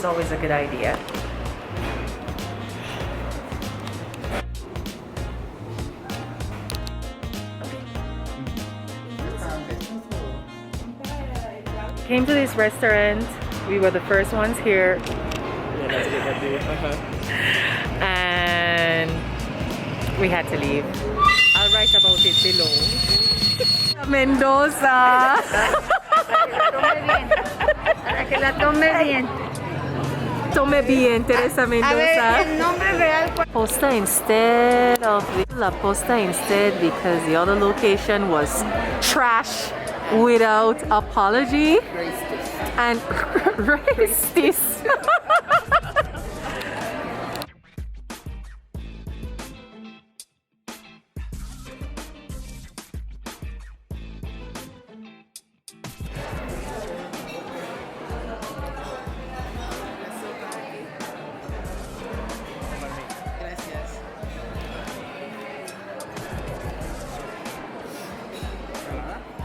always a good idea. Came to this restaurant. We were the first ones here. Yeah, that's a good idea. And we had to leave. I'll write about it below. Mendoza. Que la tome bien. Tome bien, Teresa A ver, Mendoza. el nombre real. Posta instead of La Posta instead because the other location was trash without apology and racist.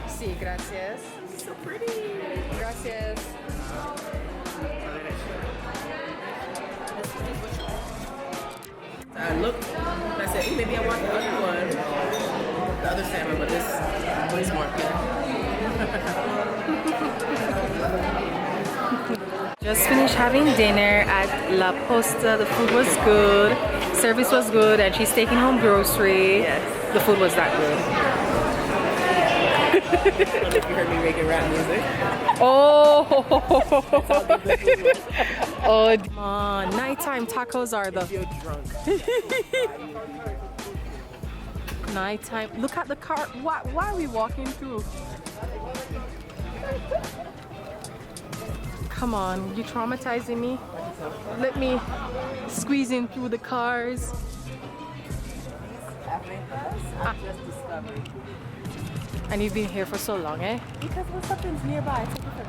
Sí, gracias. So pretty. Gracias. I looked and I said, "Ooh, maybe I want the other one, the other salmon, but this one's more appealing." Just finished having dinner at La Posta. The food was good, service was good, and she's taking home grocery. Yes. The food was that good. I don't know if you heard me making rap music. Oh, oh, come on. Nighttime tacos are the You're drunk. nighttime. Look at the car. Why are we walking through? Come on, you traumatizing me. Let me squeeze in through the cars. I just discovered. And you've been here for so long, eh? Because when something's nearby, I take it for granted.